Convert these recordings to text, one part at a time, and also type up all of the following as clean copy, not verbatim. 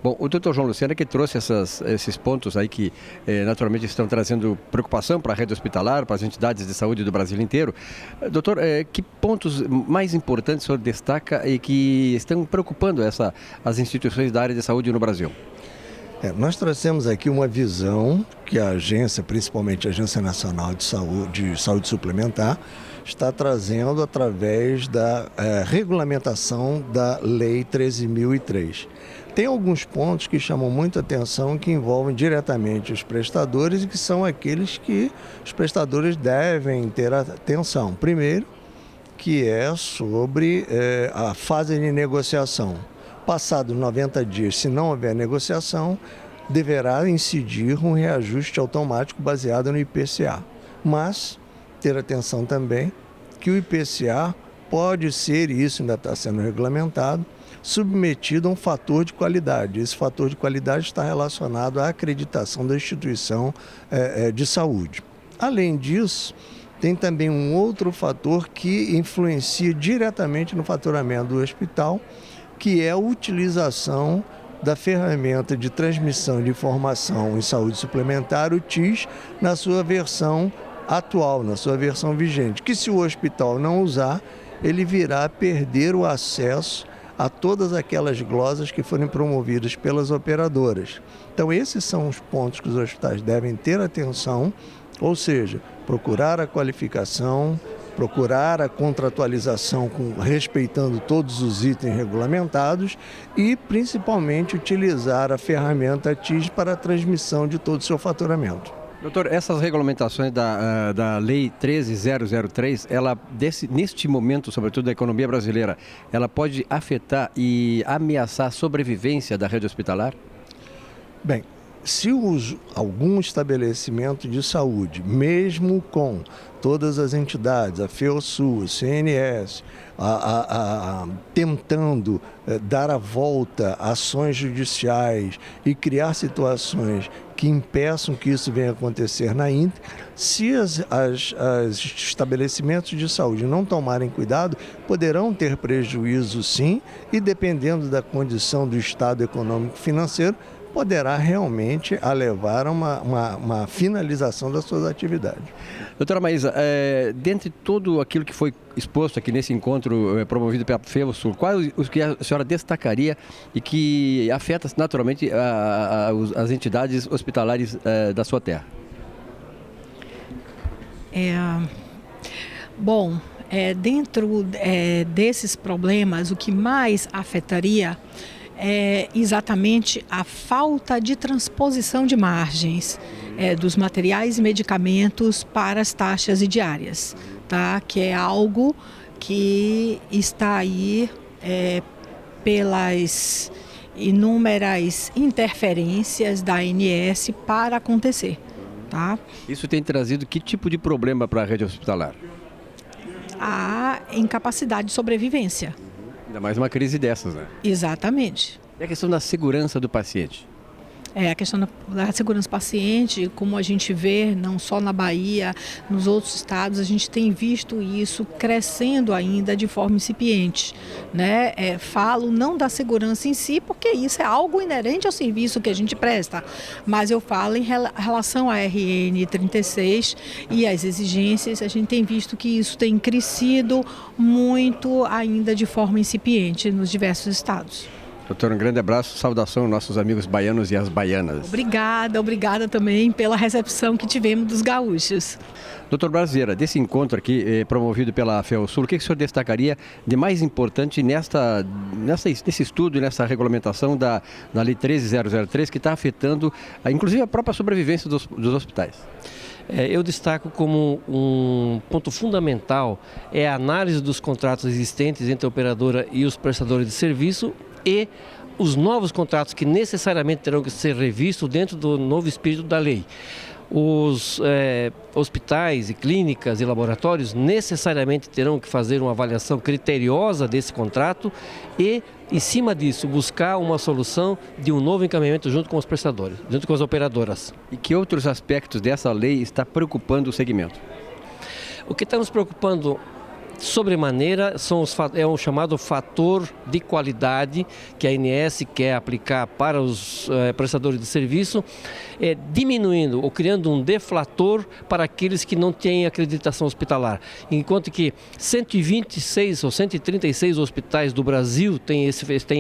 Bom, o doutor João Luciano é que trouxe esses pontos aí que naturalmente estão trazendo preocupação para a rede hospitalar, para as entidades de saúde do Brasil inteiro. Doutor, que pontos mais importantes o senhor destaca e que estão preocupando as instituições da área de saúde no Brasil? Nós trouxemos aqui uma visão que a agência, principalmente a Agência Nacional de Saúde Suplementar, está trazendo através da regulamentação da Lei 13.003. Tem alguns pontos que chamam muita atenção, que envolvem diretamente os prestadores e que são aqueles que os prestadores devem ter atenção. Primeiro, que é sobre a fase de negociação. Passados 90 dias, se não houver negociação, deverá incidir um reajuste automático baseado no IPCA. Mas ter atenção também que o IPCA pode ser, e isso ainda está sendo regulamentado, submetido a um fator de qualidade. Esse fator de qualidade está relacionado à acreditação da instituição de saúde. Além disso, tem também um outro fator que influencia diretamente no faturamento do hospital, que é a utilização da ferramenta de transmissão de informação em saúde suplementar, o TIS, na sua versão atual, na sua versão vigente, que se o hospital não usar, ele virá a perder o acesso a todas aquelas glosas que forem promovidas pelas operadoras. Então esses são os pontos que os hospitais devem ter atenção, ou seja, procurar a qualificação, procurar a contratualização respeitando todos os itens regulamentados e, principalmente, utilizar a ferramenta TIS para a transmissão de todo o seu faturamento. Doutor, essas regulamentações da Lei 13.003, neste momento, sobretudo da economia brasileira, ela pode afetar e ameaçar a sobrevivência da rede hospitalar? Bem, se algum estabelecimento de saúde, mesmo com todas as entidades, a FEOSUS, o CNS, tentando dar a volta a ações judiciais e criar situações que impeçam que isso venha acontecer na íntegra, se os estabelecimentos de saúde não tomarem cuidado, poderão ter prejuízo sim, e dependendo da condição do estado econômico e financeiro, poderá realmente levar a uma finalização das suas atividades. Doutora Maísa, dentre tudo aquilo que foi exposto aqui nesse encontro promovido pela FEOSUL, qual os que a senhora destacaria e que afeta naturalmente as entidades hospitalares da sua terra? Dentro desses problemas, o que mais afetaria é exatamente a falta de transposição de margens dos materiais e medicamentos para as taxas e diárias, tá? Que é algo que está aí pelas inúmeras interferências da ANS para acontecer. Tá? Isso tem trazido que tipo de problema para a rede hospitalar? A incapacidade de sobrevivência. Ainda mais uma crise dessas, né? Exatamente. E a questão da segurança do paciente? A questão da segurança do paciente, como a gente vê, não só na Bahia, nos outros estados, a gente tem visto isso crescendo ainda de forma incipiente, né? Falo não da segurança em si, porque isso é algo inerente ao serviço que a gente presta, mas eu falo em relação à RN 36 e às exigências, a gente tem visto que isso tem crescido muito ainda de forma incipiente nos diversos estados. Doutor, um grande abraço, saudação aos nossos amigos baianos e as baianas. Obrigada também pela recepção que tivemos dos gaúchos. Doutor Brasileira, desse encontro aqui promovido pela FEOSUL, o que o senhor destacaria de mais importante nesse estudo e nessa regulamentação da Lei 13.003 que está afetando, inclusive, a própria sobrevivência dos hospitais? Eu destaco como um ponto fundamental a análise dos contratos existentes entre a operadora e os prestadores de serviço e os novos contratos que necessariamente terão que ser revistos dentro do novo espírito da lei. Os hospitais e clínicas e laboratórios necessariamente terão que fazer uma avaliação criteriosa desse contrato e, em cima disso, buscar uma solução de um novo encaminhamento junto com os prestadores, junto com as operadoras. E que outros aspectos dessa lei está preocupando o segmento? O que está nos preocupando sobremaneira é um chamado fator de qualidade que a ANS quer aplicar para os prestadores de serviço, diminuindo ou criando um deflator para aqueles que não têm acreditação hospitalar. Enquanto que 126 ou 136 hospitais do Brasil têm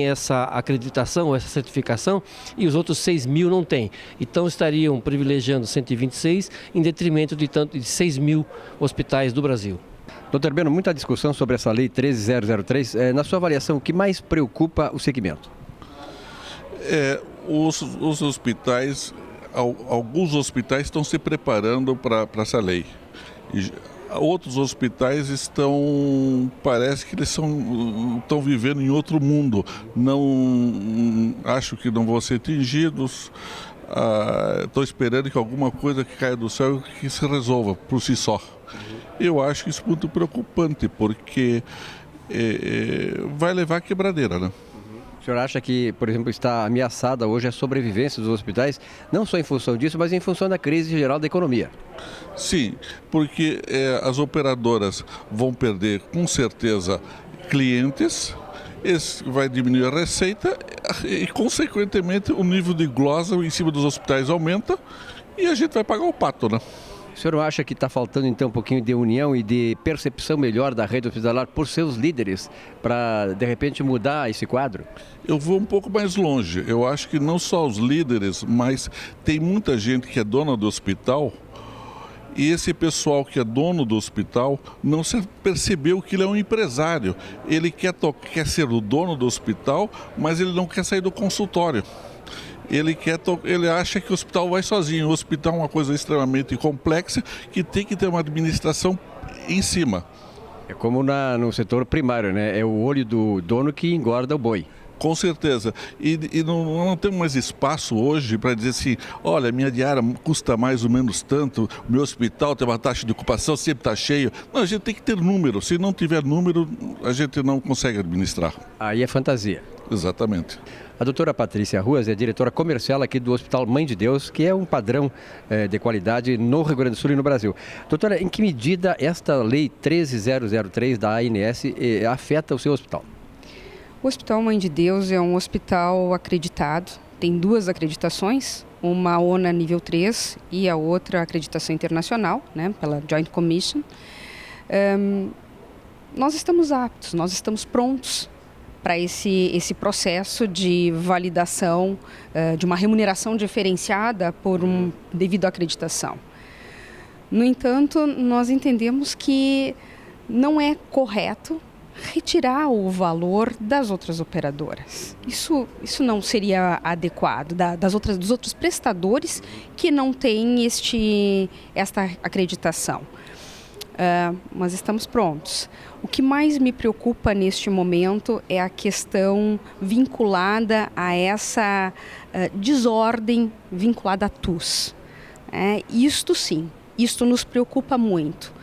essa acreditação, essa certificação, e os outros 6.000 não têm. Então estariam privilegiando 126 em detrimento de 6.000 hospitais do Brasil. Doutor Beno, muita discussão sobre essa lei 13003. Na sua avaliação, o que mais preocupa o segmento? Os hospitais, alguns hospitais estão se preparando para essa lei. E outros hospitais parece que eles estão vivendo em outro mundo. Acho que não vão ser atingidos. Estou esperando que alguma coisa que caia do céu que se resolva por si só. Eu acho isso muito preocupante, porque vai levar a quebradeira, né? O senhor acha que, por exemplo, está ameaçada hoje a sobrevivência dos hospitais, não só em função disso, mas em função da crise geral da economia? Sim, porque as operadoras vão perder, com certeza, clientes. Isso vai diminuir a receita e, consequentemente, o nível de glosa em cima dos hospitais aumenta e a gente vai pagar o pato, né? O senhor acha que está faltando, então, um pouquinho de união e de percepção melhor da rede hospitalar por seus líderes para, de repente, mudar esse quadro? Eu vou um pouco mais longe. Eu acho que não só os líderes, mas tem muita gente que é dona do hospital. E esse pessoal que é dono do hospital não percebeu que ele é um empresário. Ele quer ser o dono do hospital, mas ele não quer sair do consultório. Ele acha que o hospital vai sozinho. O hospital é uma coisa extremamente complexa que tem que ter uma administração em cima. É como no setor primário, né? É o olho do dono que engorda o boi. Com certeza. E não temos mais espaço hoje para dizer assim, olha, minha diária custa mais ou menos tanto, o meu hospital tem uma taxa de ocupação, sempre está cheio. Não, a gente tem que ter número. Se não tiver número, a gente não consegue administrar. Aí é fantasia. Exatamente. A doutora Patrícia Ruas é diretora comercial aqui do Hospital Mãe de Deus, que é um padrão de qualidade no Rio Grande do Sul e no Brasil. Doutora, em que medida esta lei 13003 da ANS afeta o seu hospital? O Hospital Mãe de Deus é um hospital acreditado, tem 2 acreditações, uma ONA nível 3 e a outra acreditação internacional, né, pela Joint Commission. Nós estamos aptos, nós estamos prontos para esse processo de validação de uma remuneração diferenciada devido à acreditação. No entanto, nós entendemos que não é correto retirar o valor das outras operadoras. Isso não seria adequado, dos outros prestadores que não têm esta acreditação. Mas estamos prontos. O que mais me preocupa neste momento é a questão vinculada a essa desordem vinculada à TUS. Isto sim, isto nos preocupa muito,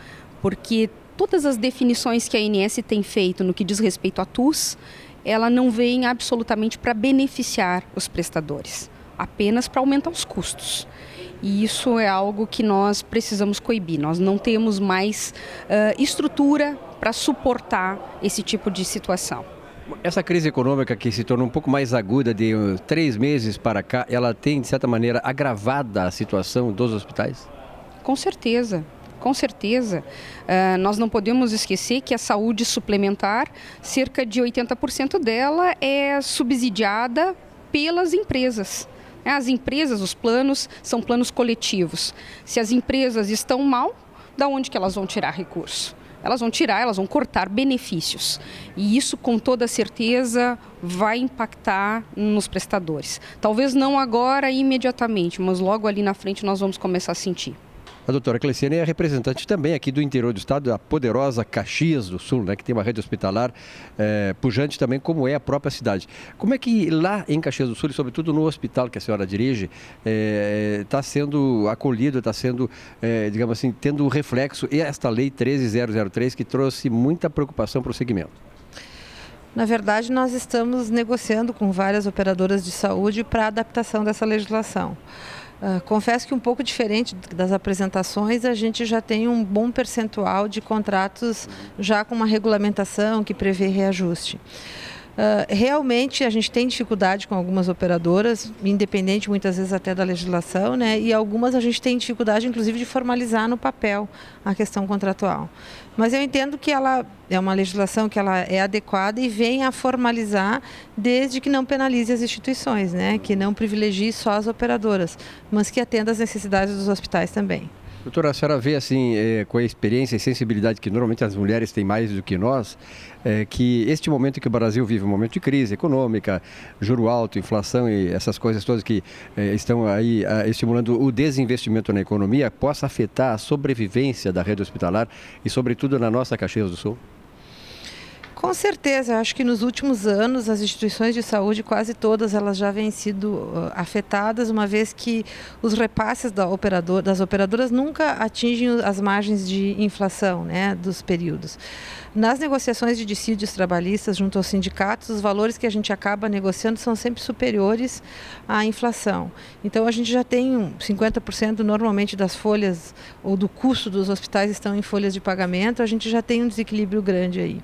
porque todas as definições que a ANS tem feito no que diz respeito à TUS, ela não vem absolutamente para beneficiar os prestadores, apenas para aumentar os custos. E isso é algo que nós precisamos coibir. Nós não temos mais estrutura para suportar esse tipo de situação. Essa crise econômica que se tornou um pouco mais aguda de 3 meses para cá, ela tem, de certa maneira, agravado a situação dos hospitais? Com certeza. Com certeza. Nós não podemos esquecer que a saúde suplementar, cerca de 80% dela é subsidiada pelas empresas. As empresas, os planos, são planos coletivos. Se as empresas estão mal, da onde que elas vão tirar recurso? Elas vão cortar benefícios. E isso, com toda certeza, vai impactar nos prestadores. Talvez não agora, imediatamente, mas logo ali na frente nós vamos começar a sentir. A doutora Cleciane é representante também aqui do interior do estado, da poderosa Caxias do Sul, né, que tem uma rede hospitalar pujante também, como é a própria cidade. Como é que lá em Caxias do Sul, e sobretudo no hospital que a senhora dirige, está sendo acolhido, está sendo, digamos assim, tendo um reflexo, e esta lei 13003 que trouxe muita preocupação para o segmento? Na verdade, nós estamos negociando com várias operadoras de saúde para a adaptação dessa legislação. Confesso que um pouco diferente das apresentações, a gente já tem um bom percentual de contratos já com uma regulamentação que prevê reajuste. Realmente a gente tem dificuldade com algumas operadoras, independente muitas vezes até da legislação, né? E algumas a gente tem dificuldade inclusive de formalizar no papel a questão contratual. Mas eu entendo que ela é uma legislação que ela é adequada e vem a formalizar desde que não penalize as instituições, né? Que não privilegie só as operadoras, mas que atenda às necessidades dos hospitais também. Doutora, a senhora vê assim, com a experiência e sensibilidade que normalmente as mulheres têm mais do que nós, que este momento que o Brasil vive, um momento de crise econômica, juro alto, inflação e essas coisas todas que estão aí estimulando o desinvestimento na economia, possa afetar a sobrevivência da rede hospitalar e sobretudo na nossa Caxias do Sul? Com certeza, eu acho que nos últimos anos as instituições de saúde, quase todas, elas já vêm sido afetadas, uma vez que os repasses das operadoras nunca atingem as margens de inflação, né, dos períodos. Nas negociações de dissídios trabalhistas junto aos sindicatos, os valores que a gente acaba negociando são sempre superiores à inflação. Então a gente já tem 50% normalmente das folhas ou do custo dos hospitais estão em folhas de pagamento, a gente já tem um desequilíbrio grande aí.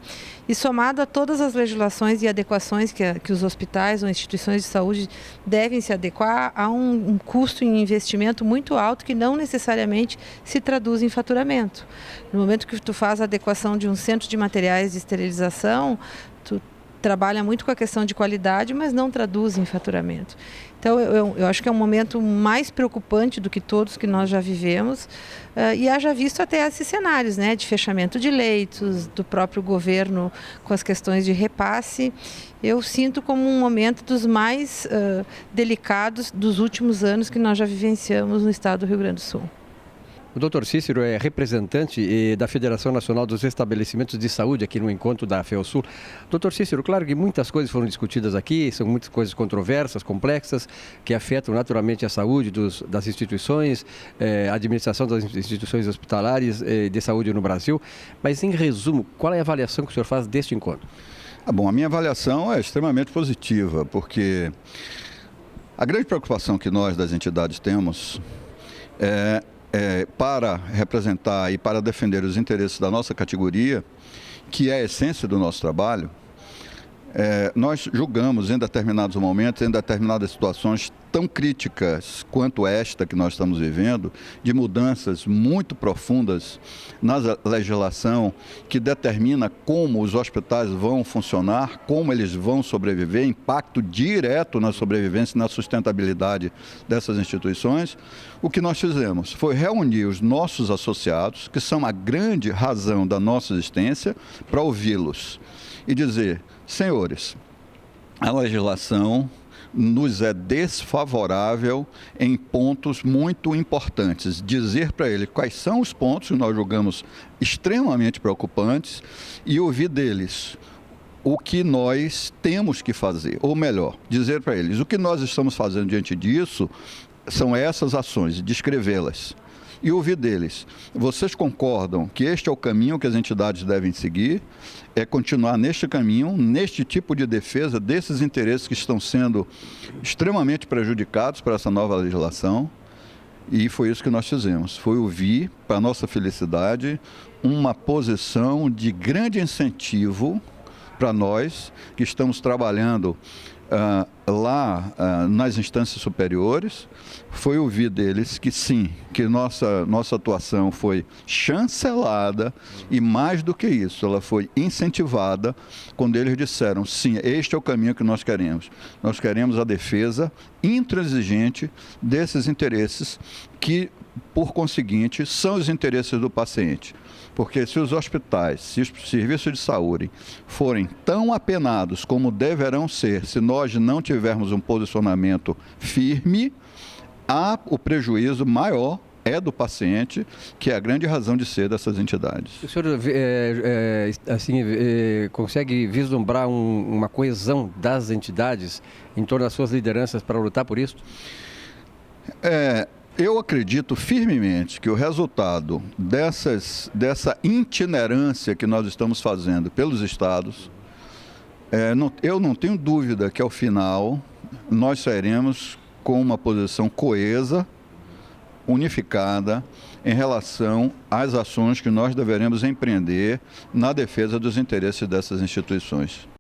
E somado a todas as legislações e adequações que os hospitais ou instituições de saúde devem se adequar, há um custo em investimento muito alto que não necessariamente se traduz em faturamento. No momento que tu faz a adequação de um centro de materiais de esterilização, tu trabalha muito com a questão de qualidade, mas não traduz em faturamento. Então, eu acho que é um momento mais preocupante do que todos que nós já vivemos e haja visto até esses cenários, né, de fechamento de leitos, do próprio governo com as questões de repasse. Eu sinto como um momento dos mais delicados dos últimos anos que nós já vivenciamos no estado do Rio Grande do Sul. O Dr. Cícero é representante da Federação Nacional dos Estabelecimentos de Saúde aqui no encontro da FEUSul. Dr. Cícero, claro que muitas coisas foram discutidas aqui, são muitas coisas controversas, complexas, que afetam naturalmente a saúde das instituições, a administração das instituições hospitalares de saúde no Brasil. Mas, em resumo, qual é a avaliação que o senhor faz deste encontro? Bom, a minha avaliação é extremamente positiva, porque a grande preocupação que nós das entidades temos para representar e para defender os interesses da nossa categoria, que é a essência do nosso trabalho, nós julgamos em determinados momentos, em determinadas situações tão críticas quanto esta que nós estamos vivendo, de mudanças muito profundas na legislação que determina como os hospitais vão funcionar, como eles vão sobreviver, impacto direto na sobrevivência e na sustentabilidade dessas instituições. O que nós fizemos foi reunir os nossos associados, que são a grande razão da nossa existência, para ouvi-los e dizer: senhores, a legislação nos é desfavorável em pontos muito importantes. Dizer para ele quais são os pontos que nós julgamos extremamente preocupantes e ouvir deles o que nós temos que fazer. Ou melhor, dizer para eles o que nós estamos fazendo diante disso são essas ações, descrevê-las. E ouvir deles: vocês concordam que este é o caminho que as entidades devem seguir? É continuar neste caminho, neste tipo de defesa desses interesses que estão sendo extremamente prejudicados por essa nova legislação? E foi isso que nós fizemos, foi ouvir, para a nossa felicidade, uma posição de grande incentivo para nós que estamos trabalhando lá nas instâncias superiores. Foi ouvir deles que sim, que nossa atuação foi chancelada e, mais do que isso, ela foi incentivada quando eles disseram: sim, este é o caminho que nós queremos. Nós queremos a defesa intransigente desses interesses que, por conseguinte, são os interesses do paciente. Porque se os hospitais, se os serviços de saúde forem tão apenados como deverão ser, se nós não tivermos um posicionamento firme, o prejuízo maior é do paciente, que é a grande razão de ser dessas entidades. O senhor consegue vislumbrar uma coesão das entidades em torno das suas lideranças para lutar por isso? Eu acredito firmemente que o resultado dessa itinerância que nós estamos fazendo pelos estados, eu não tenho dúvida que ao final nós sairemos com uma posição coesa unificada em relação às ações que nós deveremos empreender na defesa dos interesses dessas instituições.